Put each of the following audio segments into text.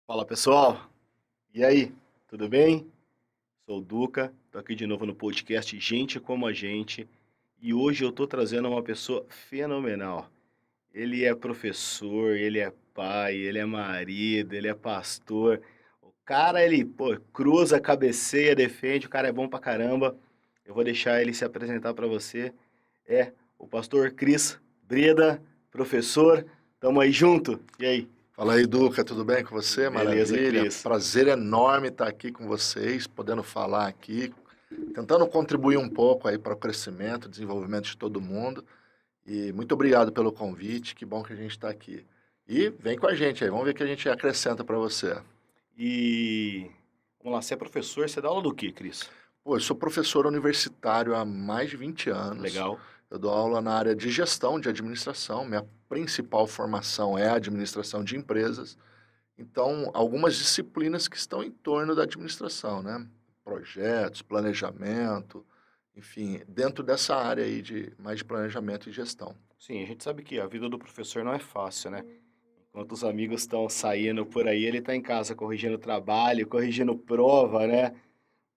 Fala pessoal, e aí, tudo bem? Sou o Duca, tô aqui de novo no podcast Gente Como a Gente e hoje eu tô trazendo uma pessoa fenomenal. Ele é professor, ele é pai, ele é marido, ele é pastor. O cara, ele, pô, cruza, cabeceia, defende, o cara é bom pra caramba. Eu vou deixar ele se apresentar pra você. É o pastor Cris Breda, professor, tamo aí junto. E aí? Fala aí, Duca, tudo bem com você? Beleza, Maravilha. Cris? Prazer enorme estar aqui com vocês, podendo falar aqui, tentando contribuir um pouco aí para o crescimento, desenvolvimento de todo mundo. E muito obrigado pelo convite, que bom que a gente está aqui. E vem com a gente aí, vamos ver o que a gente acrescenta para você. E vamos lá, você é professor, você dá aula do quê, Cris? Pô, eu sou professor universitário há mais de 20 anos. Legal. Eu dou aula na área de gestão, de administração. Minha principal formação é a administração de empresas. Então, algumas disciplinas que estão em torno da administração, né? Projetos, planejamento, enfim, dentro dessa área aí de mais de planejamento e gestão. Sim, a gente sabe que a vida do professor não é fácil, né? Enquanto os amigos estão saindo por aí, ele tá em casa corrigindo trabalho, corrigindo prova, né?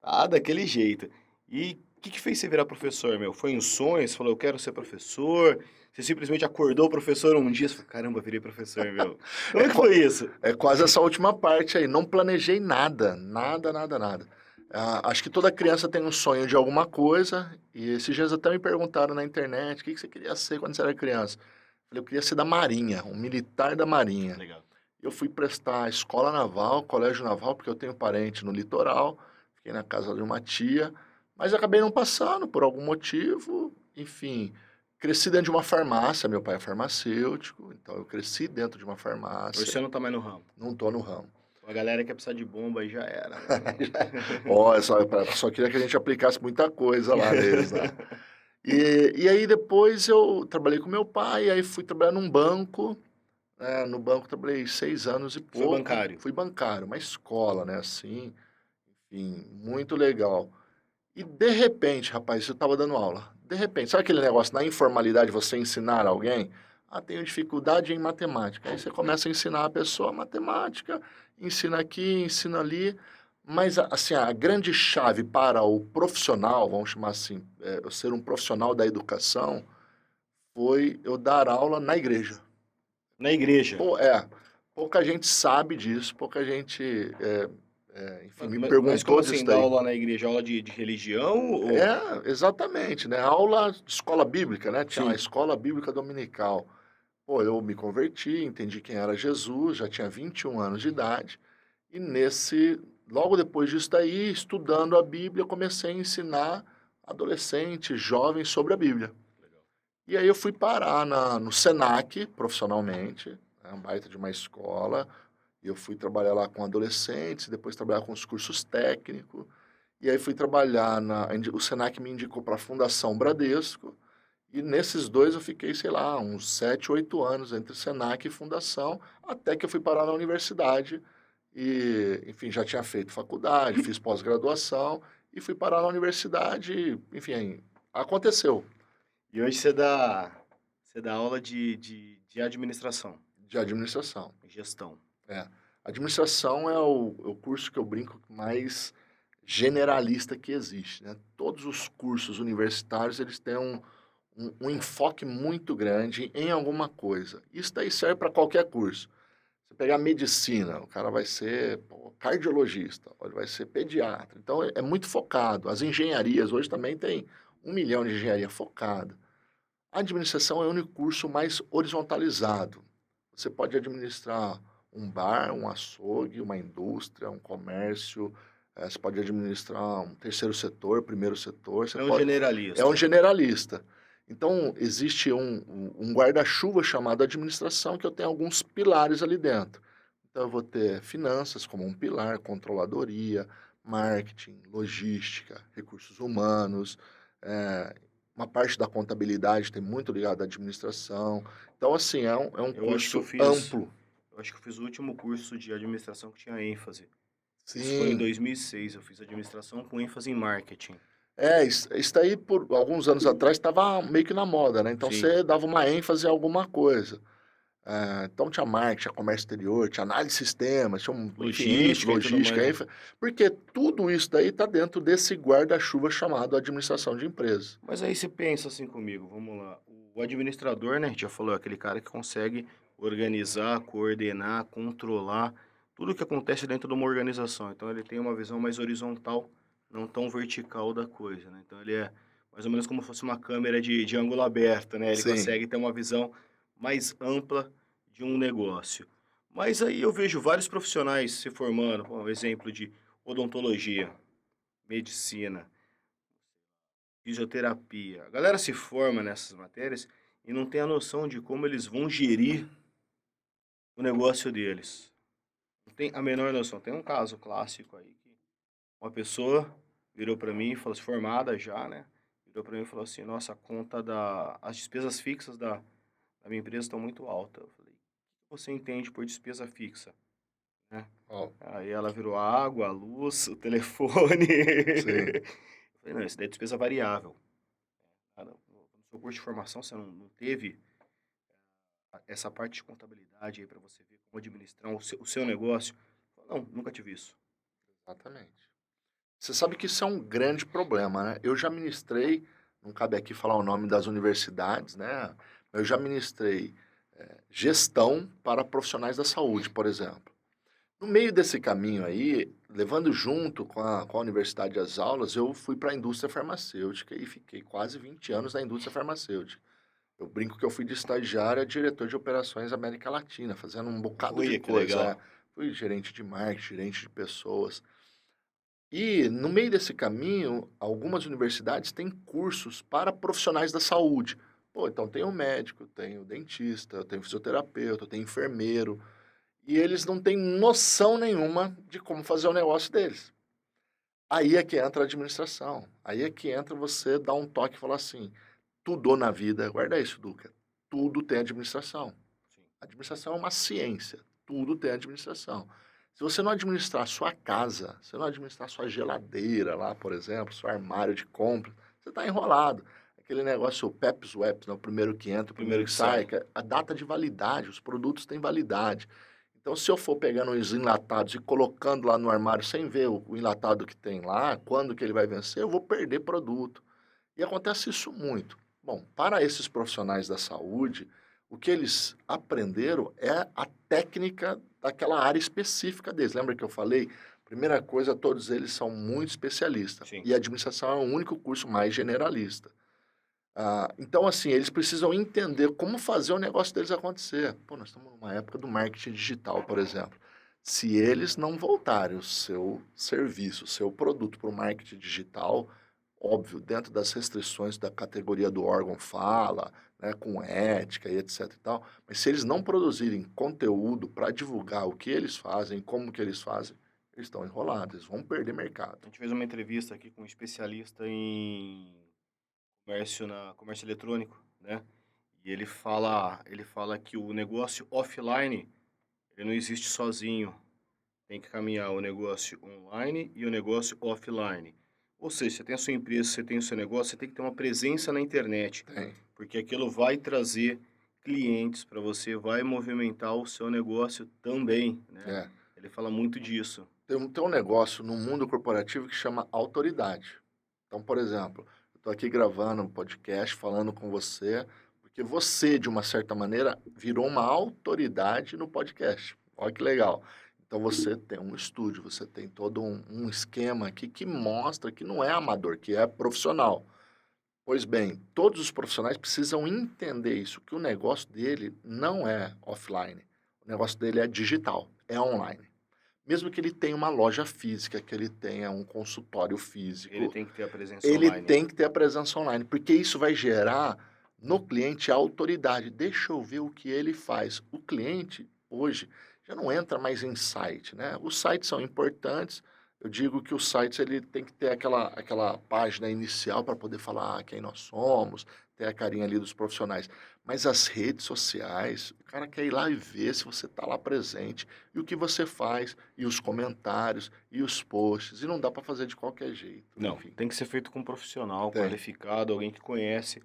Ah, daquele jeito. E o que fez você virar professor, meu? Foi um sonho? Você falou, eu quero ser professor? Você simplesmente acordou professor um dia e falou, caramba, virei professor, meu. Como é que foi isso? É quase essa última parte aí. Não planejei nada, nada. Acho que toda criança tem um sonho de alguma coisa, e esses dias até me perguntaram na internet, o que você queria ser quando você era criança? Eu falei, eu queria ser da Marinha, um militar da Marinha. Legal. Eu fui prestar escola naval, colégio naval, porque eu tenho parente no litoral, fiquei na casa de uma tia, mas acabei não passando por algum motivo, enfim. Cresci dentro de uma farmácia, meu pai é farmacêutico, então eu cresci dentro de uma Hoje farmácia, você não tá mais no ramo. não tô no ramo. A galera quer precisar de bomba aí já era. Ó, só queria que a gente aplicasse muita coisa lá neles, né? E aí depois eu trabalhei com meu pai, aí fui trabalhar num banco, no banco trabalhei 6 anos e Foi pouco. bancário. Fui bancário, uma escola, né, assim, enfim, muito legal. E de repente, rapaz, eu estava dando aula. De repente, sabe aquele negócio na informalidade você ensinar alguém? Ah, tenho dificuldade em matemática. Aí você começa a ensinar a pessoa matemática, ensina aqui, ensina ali. Mas, assim, a grande chave para o profissional, vamos chamar assim, eu ser um profissional da educação, foi eu dar aula na igreja. Na igreja. Pô, pouca gente sabe disso, pouca gente, enfim, me Mas como perguntou assim, disso dar daí. aula na igreja? Aula de religião? Ou... Exatamente, né? Aula de escola bíblica, né? Tinha uma Sim. escola bíblica dominical. Pô, eu me converti, entendi quem era Jesus, já tinha 21 anos de idade. E logo depois disso daí, estudando a Bíblia, comecei a ensinar adolescentes, jovens sobre a Bíblia. E aí eu fui parar no Senac, profissionalmente, um baita de uma escola. E eu fui trabalhar lá com adolescentes, depois trabalhar com os cursos técnicos. E aí fui trabalhar o Senac me indicou para a Fundação Bradesco, e nesses dois eu fiquei, sei lá, uns 7, 8 anos entre Senac e Fundação, até que eu fui parar na universidade e, enfim, já tinha feito faculdade, fiz pós-graduação e fui parar na universidade, enfim, aconteceu. E hoje você dá aula de administração, De administração. gestão. Administração é o curso que eu brinco mais generalista que existe, né? Todos os cursos universitários, eles têm um enfoque muito grande em alguma coisa. Isso daí serve para qualquer curso. Você pegar medicina, o cara vai ser cardiologista, ou ele vai ser pediatra. Então, é muito focado. As engenharias, hoje também tem 1 milhão de engenharia focada. A administração é o único curso mais horizontalizado. Você pode administrar um bar, um açougue, uma indústria, um comércio, você pode administrar um terceiro setor, primeiro setor. É um generalista. É um generalista. Então, existe um guarda-chuva chamado administração, que eu tenho alguns pilares ali dentro. Então, eu vou ter finanças como um pilar, controladoria, marketing, logística, recursos humanos, uma parte da contabilidade tem muito ligado à administração. Então, assim, é um curso amplo. Eu acho que eu fiz o último curso de administração que tinha ênfase. Isso foi em Sim, 2006, eu fiz administração com ênfase em marketing. Isso daí, por alguns anos atrás, estava meio que na moda, né? Então, Sim. você dava uma ênfase em alguma coisa. Então, tinha marketing, tinha comércio exterior, tinha análise de sistemas, tinha, enfim, isso, Logística e tudo mais, logística, né? porque tudo isso daí está dentro desse guarda-chuva chamado administração de empresas. Mas aí você pensa assim comigo, vamos lá. O administrador, né, a gente já falou, é aquele cara que consegue organizar, coordenar, controlar tudo que acontece dentro de uma organização. Então ele tem uma visão mais horizontal, não tão vertical da coisa, né? Então ele é mais ou menos como se fosse uma câmera de ângulo aberto, né? Ele Sim, consegue ter uma visão mais ampla de um negócio. Mas aí eu vejo vários profissionais se formando, por exemplo de odontologia, medicina, fisioterapia. A galera se forma nessas matérias e não tem a noção de como eles vão gerir o negócio deles. Não tem a menor noção. Tem um caso clássico aí que uma pessoa virou para mim e falou assim, formada já, né? Virou para mim e falou assim: "Nossa, a conta as despesas fixas da minha empresa estão muito altas". Eu falei: "O que você entende por despesa fixa?", né? ó, Aí ela virou a água, a luz, o telefone. sim. Eu falei: "Não, isso daí é despesa variável. Ah, no seu curso de formação você não teve essa parte de contabilidade aí para você ver como administrar o seu negócio?". Não, nunca tive isso. Exatamente. Você sabe que isso é um grande problema, né? Eu já ministrei, não cabe aqui falar o nome das universidades, né? Eu já ministrei gestão para profissionais da saúde, por exemplo. No meio desse caminho aí, levando junto com a universidade as aulas, eu fui para a indústria farmacêutica e fiquei quase 20 anos na indústria farmacêutica. Eu brinco que eu fui de estagiário a diretor de operações América Latina, fazendo um bocado de Olha que coisa. legal. Fui gerente de marketing, gerente de pessoas. E no meio desse caminho, algumas universidades têm cursos para profissionais da saúde. Pô, então tem o médico, tem o dentista, tem o fisioterapeuta, tem enfermeiro, e eles não têm noção nenhuma de como fazer o negócio deles. Aí é que entra a administração. Aí é que entra você dar um toque e falar assim: tudo na vida, guarda isso, Duca, tudo tem administração. Sim. Administração é uma ciência, tudo tem administração. Se você não administrar a sua casa, se você não administrar a sua geladeira lá, por exemplo, seu armário de compras, você está enrolado. Aquele negócio, o PEPs, WEPs, né? O primeiro que entra, o primeiro Primeiro que que sai, sai. que é a data de validade, os produtos têm validade. Então, se eu for pegando os enlatados e colocando lá no armário sem ver o enlatado que tem lá, quando que ele vai vencer, eu vou perder produto. E acontece isso muito. Bom, para esses profissionais da saúde, o que eles aprenderam é a técnica daquela área específica deles. Lembra que eu falei? Primeira coisa, todos eles são muito especialistas. Sim. E a administração é o único curso mais generalista. Então, assim, eles precisam entender como fazer o negócio deles acontecer. Pô, nós estamos numa época do marketing digital, por exemplo. Se eles não voltarem o seu serviço, o seu produto para o marketing digital, óbvio, dentro das restrições da categoria do órgão fala, né, com ética e etc e tal, mas se eles não produzirem conteúdo para divulgar o que eles fazem, como que eles fazem, eles estão enrolados, eles vão perder A mercado. gente fez uma entrevista aqui com um especialista em comércio eletrônico, né? E ele fala que o negócio offline, ele não existe sozinho. Tem que caminhar o negócio online e o negócio offline. Ou seja, você tem a sua empresa, você tem o seu negócio, você tem que ter uma presença na internet, Tem. porque aquilo vai trazer clientes para você, vai movimentar o seu negócio também, né? É. Ele fala muito disso. Tem um negócio no mundo corporativo que chama autoridade. Então, por exemplo, eu estou aqui gravando um podcast, falando com você, porque você, de uma certa maneira, virou uma autoridade no podcast. Olha que legal. Então, você tem um estúdio, você tem todo um esquema aqui que mostra que não é amador, que é profissional. Pois bem, todos os profissionais precisam entender isso, que o negócio dele não é offline. O negócio dele é digital, é online. Mesmo que ele tenha uma loja física, que ele tenha um consultório Ele físico, tem que ter a presença ele online. tem que ter a presença online, porque isso vai gerar no cliente a autoridade. Deixa eu ver o que ele faz. O cliente, hoje, já não entra mais em site, né? Os sites são importantes, Eu digo que o site ele tem que ter aquela página inicial para poder falar quem nós somos, ter a carinha ali dos profissionais. Mas as redes sociais, o cara quer ir lá e ver se você está lá presente, e o que você faz, e os comentários, e os posts, e não dá para fazer de qualquer jeito, Não, enfim. tem que ser feito com um profissional Tem. qualificado, alguém que conhece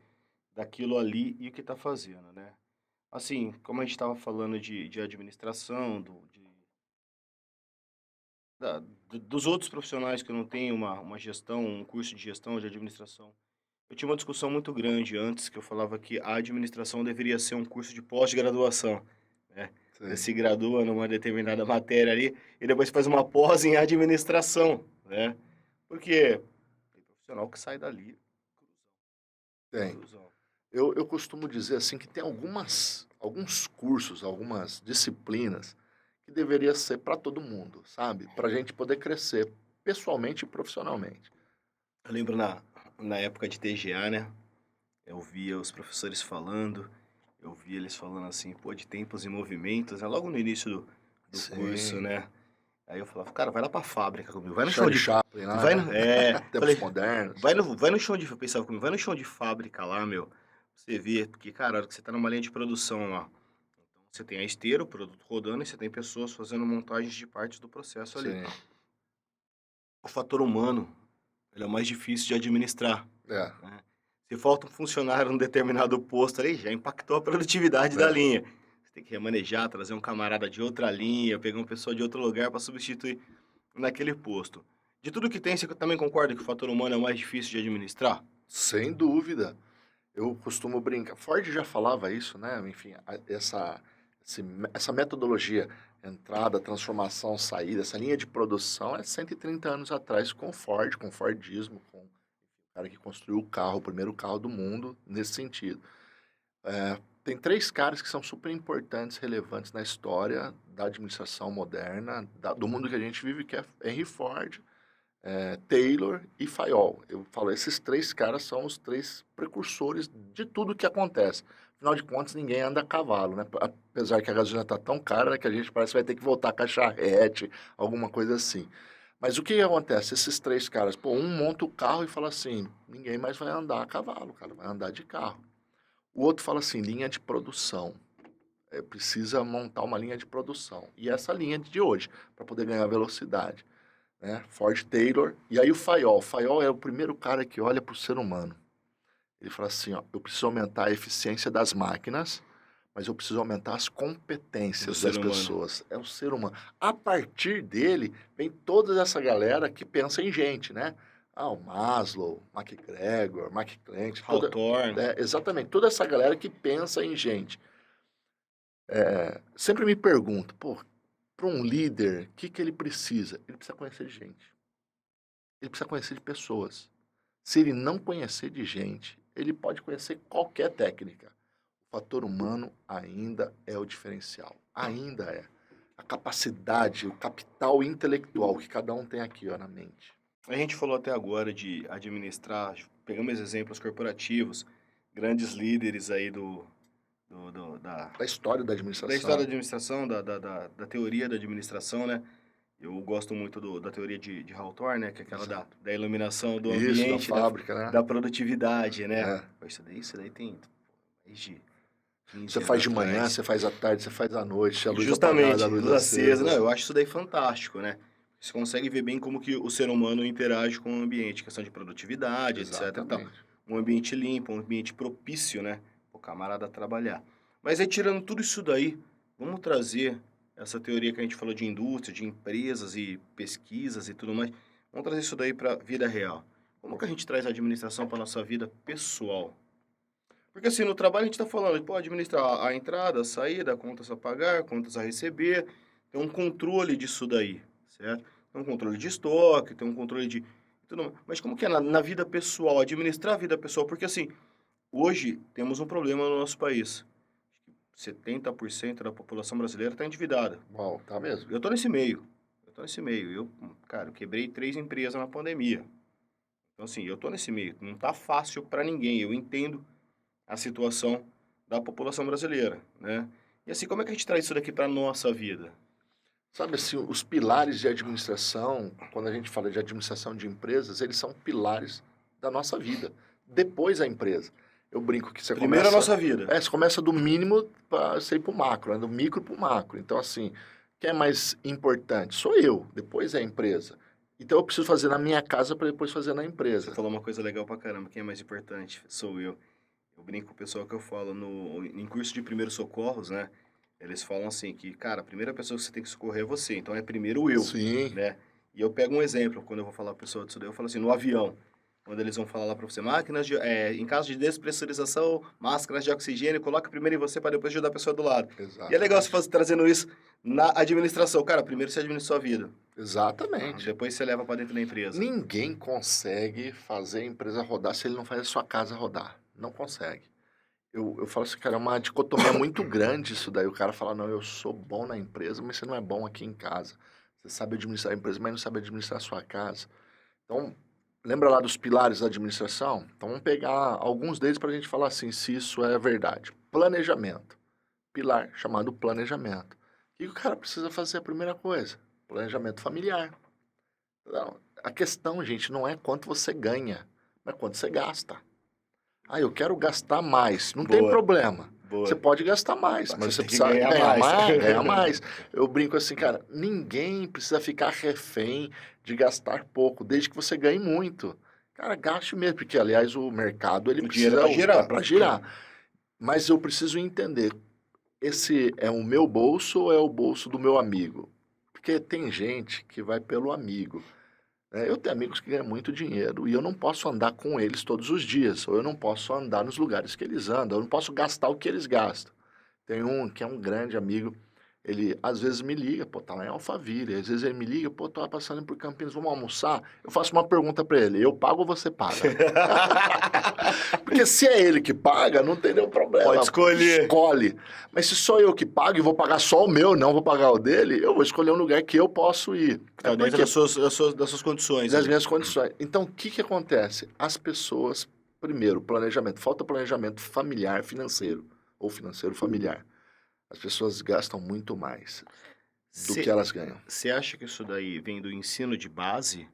daquilo ali e o que está fazendo, né? Assim, como a gente estava falando de administração, dos outros profissionais que não têm uma gestão, um curso de gestão, de administração. Eu tinha uma discussão muito grande antes, que eu falava que a administração deveria ser um curso de pós-graduação, né? Você Sim. se gradua numa determinada matéria ali e depois faz uma pós em administração, né? Porque tem profissional que sai dali, Tem. cruzão. Eu costumo dizer assim que tem alguns cursos, algumas disciplinas que deveria ser para todo mundo, sabe? Para a gente poder crescer pessoalmente e profissionalmente. Eu lembro na época de TGA, né? Eu via os professores falando, eu via eles falando assim, pô, de tempos e movimentos, né? Logo no início do curso, Sim. né? Aí eu falava, cara, vai lá pra fábrica comigo, vai no chão Charlie de... Chaplin lá, Vai né? no... É, Tempos falei, modernos. vai no chão de... Eu pensava comigo, vai no chão de fábrica lá, meu, pra você ver, porque, cara, a hora que você tá numa linha de produção lá, então você tem a esteira, o produto rodando, e você tem pessoas fazendo montagens de partes do processo ali. Sim. O fator humano, ele é o mais difícil de administrar, É, né? Se falta um funcionário num determinado posto ali, já impactou a produtividade da é. linha. Você tem que remanejar, trazer um camarada de outra linha, pegar uma pessoa de outro lugar para substituir naquele posto. De tudo que tem, você também concorda que o fator humano é o mais difícil de administrar? Sem dúvida. Eu costumo brincar. Ford já falava isso, né? Enfim, essa metodologia, entrada, transformação, saída, essa linha de produção é 130 anos atrás com Ford, com Fordismo, com o cara que construiu o carro, o primeiro carro do mundo, nesse sentido. Tem três caras que são super importantes, relevantes na história da administração moderna, do mundo que a gente vive, que é Henry Ford, Taylor e Fayol. Eu falo, esses três caras são os três precursores de tudo que acontece. Afinal de contas, ninguém anda a cavalo, né? Apesar que a gasolina está tão cara, né, que a gente parece que vai ter que voltar com a charrete, alguma coisa assim. Mas o que acontece? Esses três caras, pô, um monta o carro e fala assim, ninguém mais vai andar a cavalo, cara, vai andar de carro. O outro fala assim, linha de produção. Precisa montar uma linha de produção. E essa linha de hoje, para poder ganhar velocidade, né? Ford Taylor. E aí o Fayol. O Fayol é o primeiro cara que olha para o ser humano. Ele fala assim, ó, eu preciso aumentar a eficiência das máquinas, mas eu preciso aumentar as Do competências ser das humano. pessoas. É o ser humano. A partir dele, vem toda essa galera que pensa em gente, né? Ah, o Maslow, McGregor, McClelland, Hawthorne. exatamente, toda essa galera que pensa em gente. Sempre me pergunto, pô, para um líder, o que ele precisa? Ele precisa conhecer de gente. Ele precisa conhecer de pessoas. Se ele não conhecer de gente, ele pode conhecer qualquer técnica. O fator humano ainda é o diferencial. Ainda é. A capacidade, o capital intelectual que cada um tem aqui, ó, na mente. A gente falou até agora de administrar, pegamos exemplos corporativos, grandes líderes aí do, do- da, Da história da da história da administração. administração, da teoria da administração, né? Eu gosto muito da teoria de Hawthorne, né? Que é aquela Exato. da iluminação do Isso, da ambiente, fábrica, né? da produtividade, né? É. Pô, isso daí tem mais de Você 15 anos faz de manhã, atrás. você faz à tarde, você faz à noite, a luz apagada, a Justamente, luz luz acesa. Não, acesa. eu acho isso daí fantástico, né? Você consegue ver bem como que o ser humano interage com o ambiente, questão de produtividade, etc e tal. Exatamente. Um ambiente limpo, um ambiente propício, né? O camarada trabalhar. Mas aí, tirando tudo isso daí, vamos trazer essa teoria que a gente falou de indústria, de empresas e pesquisas e tudo mais. Vamos trazer isso daí para a vida real. Como que a gente traz a administração para nossa vida pessoal? Porque assim, no trabalho a gente está falando, pode administrar a entrada, a saída, contas a pagar, contas a receber, tem um controle disso daí, certo? Tem um controle de estoque, tem um controle de... tudo mais. Mas como que é na vida pessoal, administrar a vida pessoal? Porque assim, hoje temos um problema no nosso país. 70% da população brasileira está endividada. Uau, tá mesmo. Eu tô nesse meio. Eu tô nesse meio. Cara, eu quebrei 3 empresas na pandemia. Então assim, eu tô nesse meio. Não tá fácil para ninguém. Eu entendo a situação da população brasileira, né? E assim, como é que a gente traz isso daqui para nossa vida? Sabe assim, os pilares de administração, quando a gente fala de administração de empresas, eles são pilares da nossa vida. Depois a empresa. Eu brinco que você Primeiro a começa... nossa vida. Você começa do mínimo para você ir para o macro, né? Do micro para o macro. Então, assim, quem é mais importante? Sou eu, depois é a empresa. Então, eu preciso fazer na minha casa para depois fazer na Você empresa. falou uma coisa legal pra caramba. Quem é mais importante? Sou eu. Eu brinco com o pessoal que eu falo em curso de primeiros socorros, né? Eles falam assim que, cara, a primeira pessoa que você tem que socorrer é você. Então é primeiro eu, Sim, né? E eu pego um exemplo, quando eu vou falar pra pessoa disso daí, eu falo assim, no avião. Quando eles vão falar lá pra você, em caso de despressurização, máscaras de oxigênio, coloca primeiro em você para depois ajudar a pessoa do lado. E é legal você exatamente. trazendo isso na administração. Cara, primeiro você administra sua vida. Exatamente. Depois você leva pra dentro da empresa. Ninguém consegue fazer a empresa rodar se ele não faz a sua casa rodar. Não consegue. Eu falo assim, cara, é uma dicotomia muito grande isso daí. O cara fala, não, eu sou bom na empresa, mas você não é bom aqui em casa. Você sabe administrar a empresa, mas não sabe administrar a sua casa. Então, lembra lá dos pilares da administração? Então, vamos pegar alguns deles para a gente falar assim, se isso é verdade. Planejamento. Pilar chamado planejamento. O que o cara precisa fazer? A primeira coisa, planejamento familiar. Não, a questão, gente, não é quanto você ganha, mas quanto você gasta. Ah, eu quero gastar mais. Não tem Boa, problema. Você boa. pode gastar mais, Só que mas você você tem que precisa ganhar ganhar mais. mais, ganhar mais. Eu brinco assim, cara, ninguém precisa ficar refém de gastar pouco, desde que você ganhe muito. Cara, gaste mesmo, porque, aliás, o mercado, ele O dinheiro é precisa, pra é girar. para girar. Mas eu preciso entender, esse é o meu bolso ou é o bolso do meu amigo? Porque tem gente que vai pelo amigo. Eu tenho amigos que ganham muito dinheiro e eu não posso andar com eles todos os dias, ou eu não posso andar nos lugares que eles andam, eu não posso gastar o que eles gastam. Tem um que é um grande amigo, ele às vezes me liga, pô, tá lá em Alphaville, às vezes ele me liga, pô, tô passando por Campinas, vamos almoçar? Eu faço uma pergunta pra ele, eu pago ou você paga? Porque se é ele que paga, não tem nenhum problema. Pode escolher. Escolhe. Mas se sou eu que pago e vou pagar só o meu, não vou pagar o dele, eu vou escolher um lugar que eu posso ir. Tá dentro Porque das suas condições. das Ali. minhas condições. Então, o que que acontece? As pessoas, primeiro, planejamento, falta planejamento familiar, financeiro, ou financeiro familiar. As pessoas gastam muito mais do que elas ganham. Você acha que isso daí vem do ensino de base?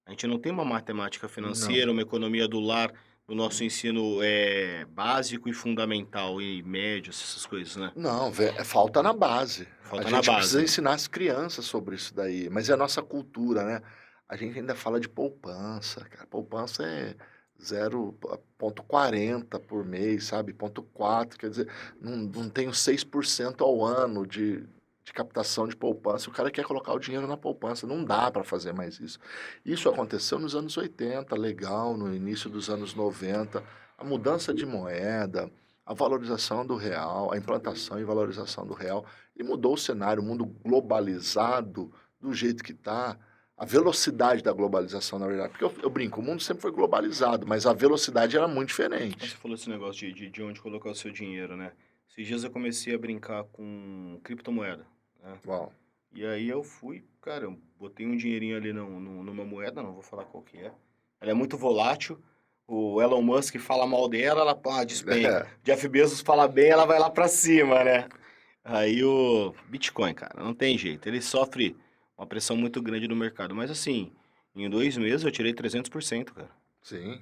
A gente não tem uma matemática Não. financeira, uma economia do lar no nosso ensino básico e fundamental e médio, essas coisas, né? Não, falta na base. Falta A na gente precisa base. ensinar as crianças sobre isso daí. Mas é a nossa cultura, né? A gente ainda fala de poupança, cara. Poupança é 0,40 por mês, sabe? 0,4, quer dizer, não tenho 6% ao ano de captação de poupança. O cara quer colocar o dinheiro na poupança, não dá para fazer mais isso. Isso aconteceu nos anos 80, legal, no início dos anos 90, a mudança de moeda, a valorização do real, a implantação e valorização do real, e mudou o cenário, o mundo globalizado do jeito que está, a velocidade da globalização, na verdade. Porque eu brinco, o mundo sempre foi globalizado, mas a velocidade era muito Você diferente. falou esse negócio de onde colocar o seu dinheiro, né? Esses dias eu comecei a brincar com criptomoeda, né? Bom, E aí eu fui, cara, eu botei um dinheirinho ali numa moeda, não vou falar qual que é. Ela é muito volátil. O Elon Musk fala mal dela, ela despenca. Jeff Bezos fala bem, ela vai lá pra cima, né? Aí o Bitcoin, cara, não tem jeito. Ele sofre uma pressão muito grande no mercado. Mas assim, em 2 meses eu tirei 300%, cara. sim.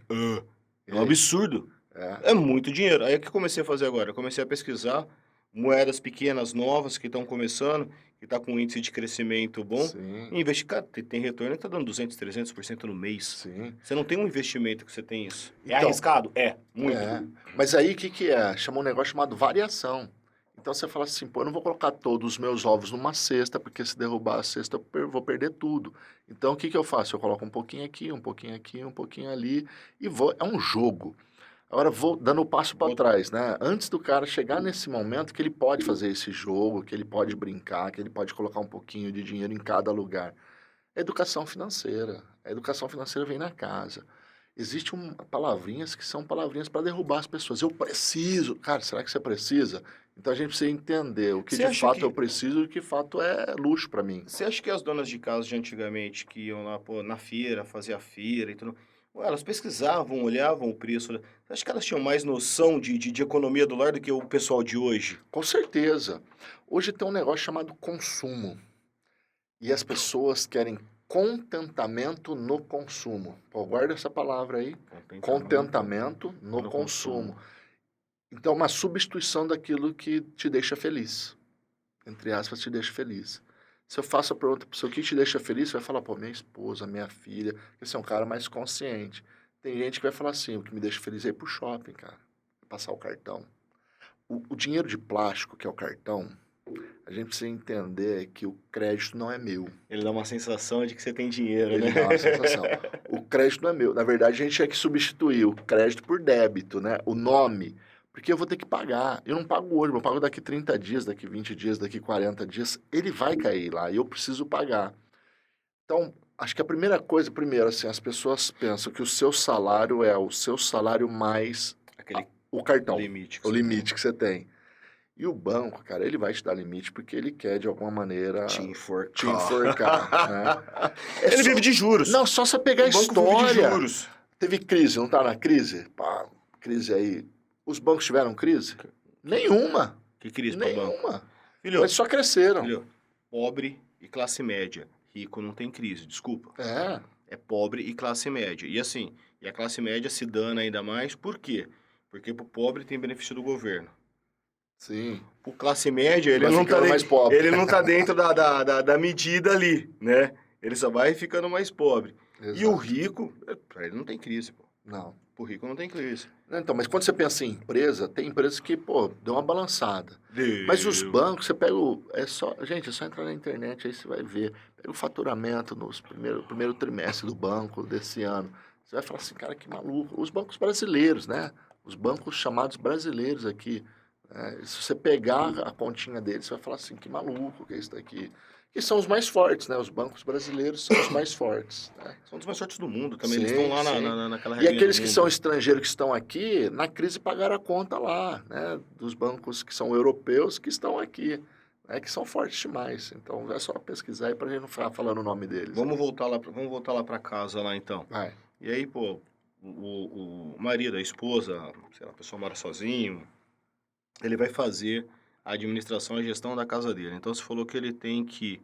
É um absurdo. É, É muito dinheiro. Aí o que eu comecei a fazer agora? Eu comecei a pesquisar moedas pequenas, novas, que estão começando, que está com um índice de crescimento bom. sim, E investir, cara, tem retorno que tá dando 200, 300% no mês. sim. Você não tem um investimento que você tem isso. É Então, arriscado? É, muito. Mas aí o que que é? Chama um negócio chamado variação. Então você fala assim, pô, eu não vou colocar todos os meus ovos numa cesta, porque se derrubar a cesta eu vou perder tudo. Então o que que eu faço? Eu coloco um pouquinho aqui, um pouquinho aqui, um pouquinho ali e vou. É um jogo. Agora vou dando o passo para Vou- trás, né? Antes do cara chegar nesse momento que ele pode fazer esse jogo, que ele pode brincar, que ele pode colocar um pouquinho de dinheiro em cada lugar. Educação financeira. A educação financeira vem na casa. Existem palavrinhas que são palavrinhas para derrubar as pessoas. Eu preciso. Cara, será que você precisa? Então a gente precisa entender o que Você de acha fato que eu preciso e o que de fato é luxo para mim. Você acha que as donas de casa de antigamente, que iam lá, pô, na feira, fazer a feira e tudo, ué, elas pesquisavam, olhavam o preço, né? Você acha que elas tinham mais noção de economia do lar do que o pessoal de hoje? Com certeza. Hoje tem um negócio chamado consumo. E as pessoas querem contentamento no consumo. Pô, guarda essa palavra aí. Contentamento no consumo. Então, uma substituição daquilo que te deixa feliz. Entre aspas, te deixa feliz. Se eu faço a pergunta para o que te deixa feliz, você vai falar, pô, minha esposa, minha filha. Esse é um cara mais consciente. Tem gente que vai falar assim, o que me deixa feliz é ir pro shopping, cara. Passar o cartão. O dinheiro de plástico, que é o cartão, a gente precisa entender que o crédito não é meu. Ele dá uma sensação de que você tem dinheiro, né? Ele dá uma sensação. O crédito não é meu. Na verdade, a gente tinha que substituir o crédito por débito, né? O nome. Porque eu vou ter que pagar. Eu não pago hoje, eu pago daqui 30 dias, daqui 20 dias, daqui 40 dias. Ele vai cair lá e eu preciso pagar. Então, acho que a primeira coisa, primeiro, assim, as pessoas pensam que o seu salário é o seu salário mais o cartão, limite o limite que você tem. E o banco, cara, ele vai te dar limite porque ele quer, de alguma maneira, te enforcar. Né? Ele vive de juros. Não, só você pegar a história. Vive de juros. Teve crise, não tá na crise? Pá, crise aí. Os bancos tiveram crise? Nenhuma. Que crise para banco? Nenhuma. Filho, eles só cresceram. Filho, pobre e classe média. Rico não tem crise, desculpa. É pobre e classe média. E assim, e a classe média se dana ainda mais, por quê? Porque pro pobre tem benefício do governo. Sim. O classe média, ele não tá mais pobre. Ele não tá dentro da medida ali, né? Ele só vai ficando mais pobre. Exato. E o rico, pra ele não tem crise, pô. Não. Pro rico não tem crise. Então, mas quando você pensa em empresa, tem empresas que, pô, deu uma balançada. Mas os bancos, você pega gente, é só entrar na internet, aí você vai ver. Pega o faturamento no primeiro trimestre do banco desse ano. Você vai falar assim, cara, que maluco. Os bancos brasileiros, né? Os bancos chamados brasileiros aqui. Se você pegar a continha deles, você vai falar assim, que maluco que é isso daqui. Que são os mais fortes, né? Os bancos brasileiros são os mais fortes. Né? São os mais fortes do mundo também. Sim, eles estão lá naquela região. E aqueles que são estrangeiros que estão aqui, na crise pagaram a conta lá, né? Dos bancos que são europeus que estão aqui, né? Que são fortes demais. Então é só pesquisar aí pra gente não ficar falando o nome deles. Vamos voltar lá para casa lá então. Vai. E aí, pô, o marido, a esposa, sei lá, a pessoa mora sozinho, ele vai fazer a administração e gestão da casa dele. Então, você falou que ele tem que...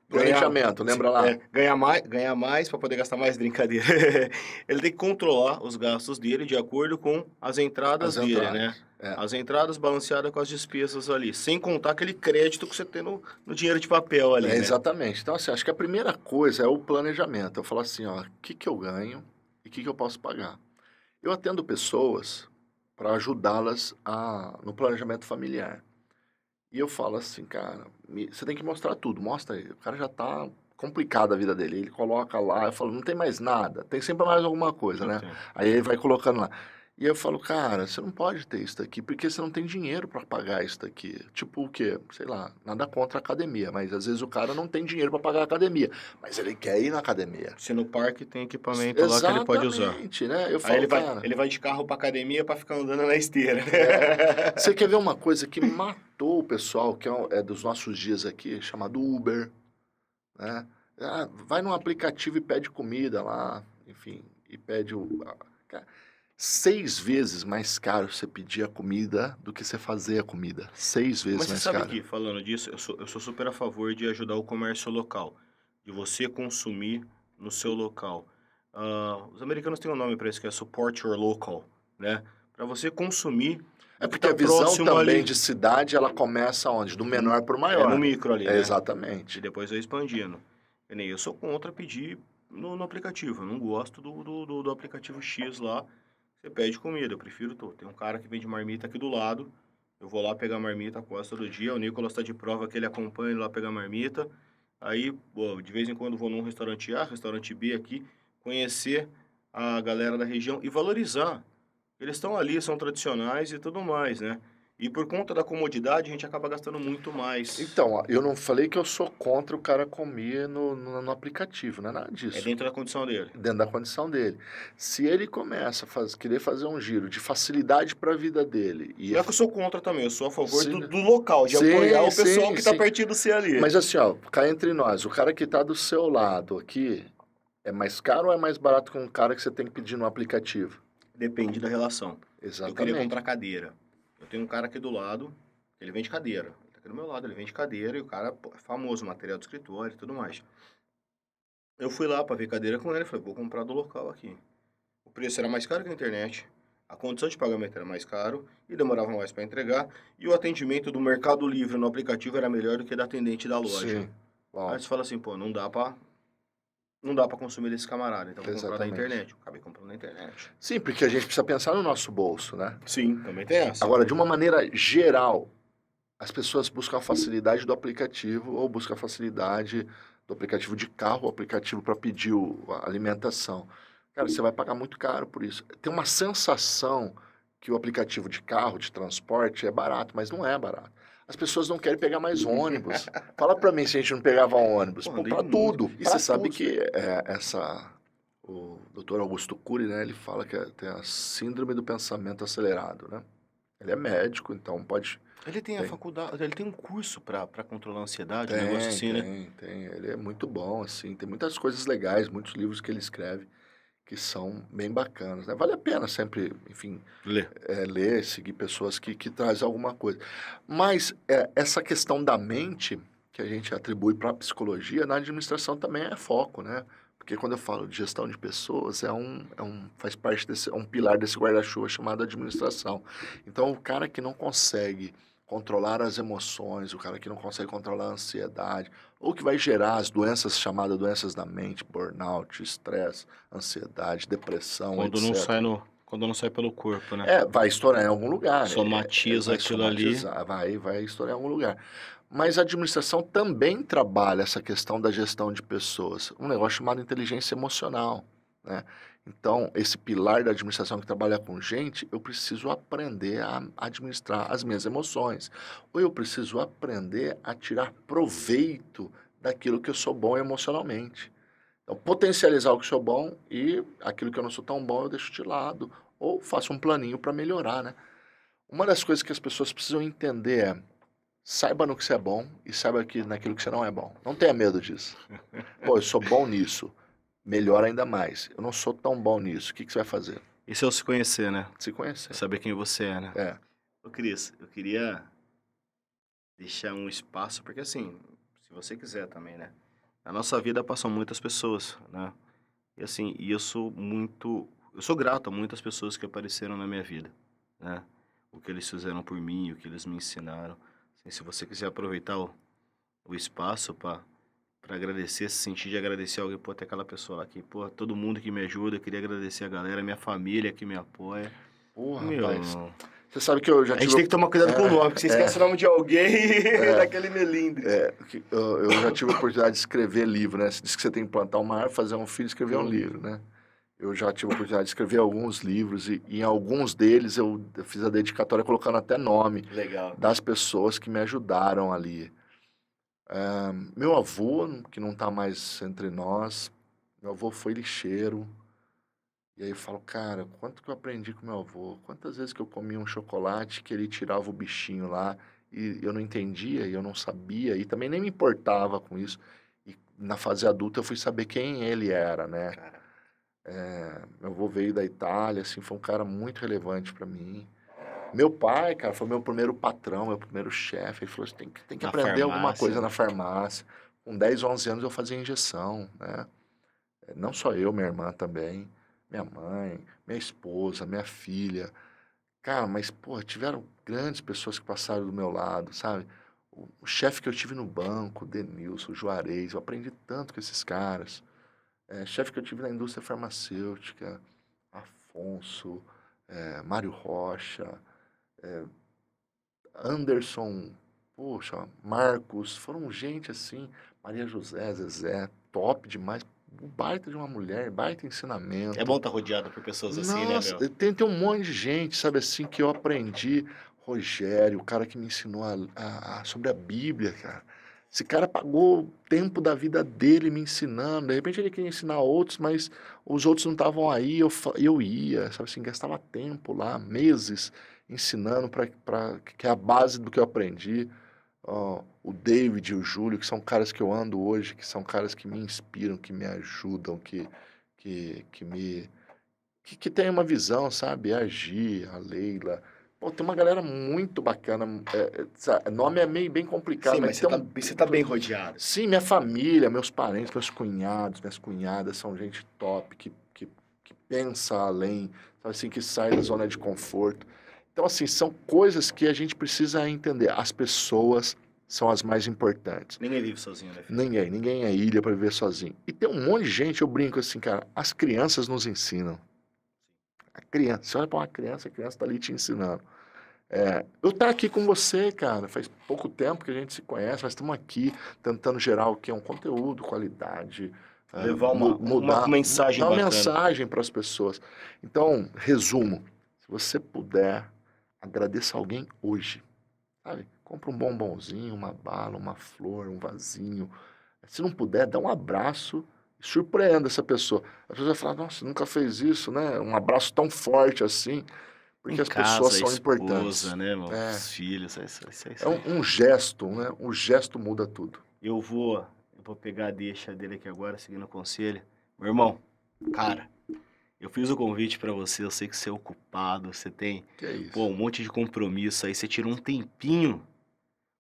Planejamento, lembra lá? Ganhar mais para poder gastar mais, brincadeira. Ele tem que controlar os gastos dele de acordo com as entradas dele, né? As entradas balanceadas com as despesas ali. Sem contar aquele crédito que você tem no dinheiro de papel ali, né? Exatamente. Então, assim, acho que a primeira coisa é o planejamento. Eu falo assim, ó, o que eu ganho e o que eu posso pagar. Eu atendo pessoas para ajudá-las no planejamento familiar. E eu falo assim, cara, você tem que mostrar tudo, mostra aí. O cara já tá complicado a vida dele. Ele coloca lá, eu falo, não tem mais nada, tem sempre mais alguma coisa, né? Aí ele vai colocando lá. E eu falo, cara, você não pode ter isso daqui, porque você não tem dinheiro para pagar isso daqui. Tipo o quê? Sei lá, nada contra a academia, mas às vezes o cara não tem dinheiro para pagar a academia, mas ele quer ir na academia. Se no parque tem equipamento lá que ele pode usar. Né? Eu falo, aí ele vai de carro para academia para ficar andando na esteira. Você quer ver uma coisa que matou o pessoal, que é dos nossos dias aqui, chamado Uber, né? Vai num aplicativo e pede comida lá, enfim, e pede cara, 6 vezes mais caro você pedir a comida do que você fazer a comida. 6 vezes mais caro. Mas você sabe que, falando disso, eu sou super a favor de ajudar o comércio local. De você consumir no seu local. Os americanos têm um nome para isso, que é Support Your Local, né? Para você consumir... porque a visão também ali de cidade, ela começa onde? Do menor para o maior. No micro ali, né? Exatamente. E depois vai expandindo. Eu sou contra pedir no aplicativo. Eu não gosto do aplicativo X lá. Você pede comida, eu prefiro tem um cara que vende marmita aqui do lado, eu vou lá pegar marmita quase todo dia, o Nicolas está de prova que ele acompanha ele lá pegar marmita, aí, de vez em quando vou num restaurante A, restaurante B aqui, conhecer a galera da região e valorizar. Eles estão ali, são tradicionais e tudo mais, né? E por conta da comodidade, a gente acaba gastando muito mais. Então, eu não falei que eu sou contra o cara comer no aplicativo, não é nada disso. É dentro da condição dele. Dentro da condição dele. Se ele começa a querer fazer um giro de facilidade para a vida dele... Não é que eu sou contra também, eu sou a favor do local, de apoiar o pessoal que está pertinho do você ali. Mas assim, ó, cá entre nós, o cara que está do seu lado aqui, é mais caro ou é mais barato que um cara que você tem que pedir no aplicativo? Depende da relação. Exatamente. Eu queria comprar cadeira. Eu tenho um cara aqui do lado, ele vende cadeira. do meu lado, ele vende cadeira e o cara pô, é famoso, material de escritório e tudo mais. Eu fui lá pra ver cadeira com ele, falei, vou comprar do local aqui. O preço era mais caro que na internet, a condição de pagamento era mais caro e demorava mais para entregar, e o atendimento do Mercado Livre no aplicativo era melhor do que da atendente da loja. Sim. Aí Uau, você fala assim, pô, não dá pra consumir desse camarada, então vou comprar da exatamente. internet. Eu acabei comprando na internet. Sim, porque a gente precisa pensar no nosso bolso, né? Sim, também tem essa. Agora, de uma maneira geral, as pessoas buscam a facilidade do aplicativo ou buscam a facilidade do aplicativo de carro, o aplicativo para pedir a alimentação. Cara, você vai pagar muito caro por isso. Tem uma sensação que o aplicativo de carro, de transporte, é barato, mas não é barato. As pessoas não querem pegar mais ônibus. Fala para mim se a gente não pegava ônibus. Pô, Pô, andei para muito. tudo. E Pra você sabe tudo. que o Dr. Augusto Cury, né, ele fala que tem a síndrome do pensamento acelerado, né? Ele é médico, então pode. Ele tem a Tem, faculdade, ele tem um curso pra controlar a ansiedade, um negócio tem, assim, né? tem, tem. Ele é muito bom, assim. Tem muitas coisas legais, muitos livros que ele escreve que são bem bacanas, né? Vale a pena sempre, enfim, Lê. ler, seguir pessoas que trazem alguma coisa. Mas essa questão da mente que a gente atribui para a psicologia, na administração também é foco, né? Porque quando eu falo de gestão de pessoas, faz parte desse, é um pilar desse guarda-chuva chamado administração. Então, o cara que não consegue controlar as emoções, o cara que não consegue controlar a ansiedade, ou que vai gerar as doenças chamadas doenças da mente, burnout, estresse, ansiedade, depressão, etc. Quando não sai pelo corpo, né? Vai estourar em algum lugar, Somatiza vai aquilo ali. somatizar, vai estourar em algum lugar. Mas a administração também trabalha essa questão da gestão de pessoas, um negócio chamado inteligência emocional, né? Então, esse pilar da administração que trabalha com gente, eu preciso aprender a administrar as minhas emoções, ou eu preciso aprender a tirar proveito daquilo que eu sou bom emocionalmente. Então, potencializar o que eu sou bom e aquilo que eu não sou tão bom eu deixo de lado, ou faço um planinho para melhorar, né? Uma das coisas que as pessoas precisam entender é: saiba no que você é bom e saiba naquilo que você não é bom. Não tenha medo disso. Pô, eu sou bom nisso. Melhora ainda mais. Eu não sou tão bom nisso. O que você vai fazer? Isso é o se conhecer, né? Se conhecer. Saber quem você é, né? É. Ô, Cris, eu queria deixar um espaço, porque assim, se você quiser também, né? Na nossa vida passam muitas pessoas, né? E assim, eu sou grato a muitas pessoas que apareceram na minha vida, né? O que eles fizeram por mim, o que eles me ensinaram. Assim, se você quiser aproveitar o espaço para agradecer, se sentir de agradecer alguém, pô, tem aquela pessoa lá que, pô, todo mundo que me ajuda, eu queria agradecer a galera, minha família que me apoia. Pô, rapaz. Meu, Você sabe que eu já a gente tive. tem que tomar cuidado com o nome, porque você esquece o nome de alguém e daquele melindre. Eu já tive a oportunidade de escrever livro, né? Você disse que você tem que plantar uma árvore, fazer um filho e escrever um livro, né? Eu já tive a oportunidade de escrever alguns livros e em alguns deles eu fiz a dedicatória colocando até nome Legal. das pessoas que me ajudaram ali. Meu avô, que não está mais entre nós, meu avô foi lixeiro. E aí eu falo, cara, quanto que eu aprendi com meu avô? Quantas vezes que eu comia um chocolate que ele tirava o bichinho lá e eu não entendia e eu não sabia e também nem me importava com isso. E na fase adulta eu fui saber quem ele era, né? Cara, Meu avô veio da Itália, assim, foi um cara muito relevante para mim. Meu pai, cara, foi meu primeiro patrão, meu primeiro chefe. Ele falou, você tem que na aprender alguma farmácia, coisa na né? farmácia. Com 10, 11 anos eu fazia injeção, né? Não só eu, minha irmã também, minha mãe, minha esposa, minha filha. Cara, mas, pô, tiveram grandes pessoas que passaram do meu lado, sabe? O chefe que eu tive no banco, o Denilson, o Juarez, eu aprendi tanto com esses caras. Chefe que eu tive na indústria farmacêutica, Afonso, Mário Rocha, Anderson, poxa, Marcos, foram gente assim, Maria José, Zezé, top demais, baita de uma mulher, baita É bom ensinamento. estar rodeado por pessoas assim, né, Nossa, meu? tem um monte de gente, sabe assim, que eu aprendi. Rogério, o cara que me ensinou sobre a Bíblia, cara. Esse cara pagou o tempo da vida dele me ensinando. De repente ele queria ensinar outros, mas os outros não estavam aí, eu ia, sabe assim, gastava tempo lá, meses, ensinando para que é a base do que eu aprendi. Ó, o David e o Júlio, que são caras que eu ando hoje, que são caras que me inspiram, que me ajudam, que tem uma visão, sabe? A Gi, a Leila, Pô, tem uma galera muito bacana. Nome é meio bem complicado, Sim, mas tem você tá bem rodeado. Sim, minha família, meus parentes, meus cunhados, minhas cunhadas são gente top, que pensa além, sabe assim, que sai da zona de conforto. Então, assim, são coisas que a gente precisa entender. As pessoas são as mais importantes. Ninguém vive sozinho, né, filho? Ninguém é ilha para viver sozinho. E tem um monte de gente, eu brinco assim, cara, as crianças nos ensinam. A criança, você olha para uma criança, a criança está ali te ensinando. Eu estar aqui com você, cara, faz pouco tempo que a gente se conhece, mas estamos aqui tentando gerar o que é um conteúdo, qualidade, Levar uma mensagem dar uma bacana. mensagem para as pessoas. Então, resumo, se você puder, agradeça alguém hoje, sabe? Compra um bombonzinho, uma bala, uma flor, um vasinho. Se não puder, dá um abraço e surpreenda essa pessoa. As pessoas vão falar, nossa, nunca fez isso, né? Um abraço tão forte assim. Em Porque as pessoas casa, a são importantes. esposa, né, meu? É, Os filhos, isso é aí. um gesto, né? Um gesto muda tudo. Eu vou pegar a deixa dele aqui agora, seguindo o conselho. Meu irmão, cara, eu fiz o convite pra você, eu sei que você é ocupado, você tem, Que é isso. pô, um monte de compromisso aí, você tirou um tempinho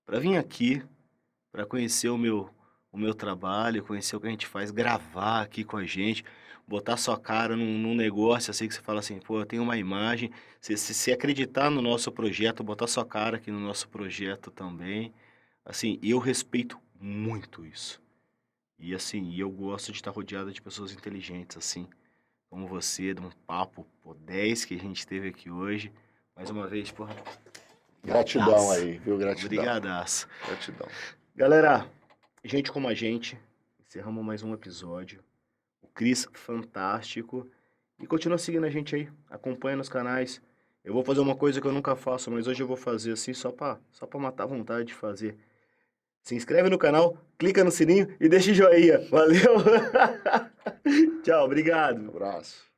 pra vir aqui, pra conhecer o meu trabalho, conhecer o que a gente faz, gravar aqui com a gente, botar sua cara num negócio assim que você fala assim, pô, eu tenho uma imagem, se acreditar no nosso projeto, botar sua cara aqui no nosso projeto também, assim, eu respeito muito isso. E assim, eu gosto de estar rodeado de pessoas inteligentes, assim, como você, de um papo, pô, 10 que a gente teve aqui hoje. Mais uma vez, porra, Gratidão brigadaço. aí, viu? Gratidão. Obrigadaço. Gratidão. Galera, gente como a gente, encerramos mais um episódio. O Cris, fantástico. E continua seguindo a gente aí, acompanha nos canais. Eu vou fazer uma coisa que eu nunca faço, mas hoje eu vou fazer assim, só pra matar a vontade de fazer. Se inscreve no canal, clica no sininho e deixa o joinha. Valeu! Tchau, obrigado. Abraço.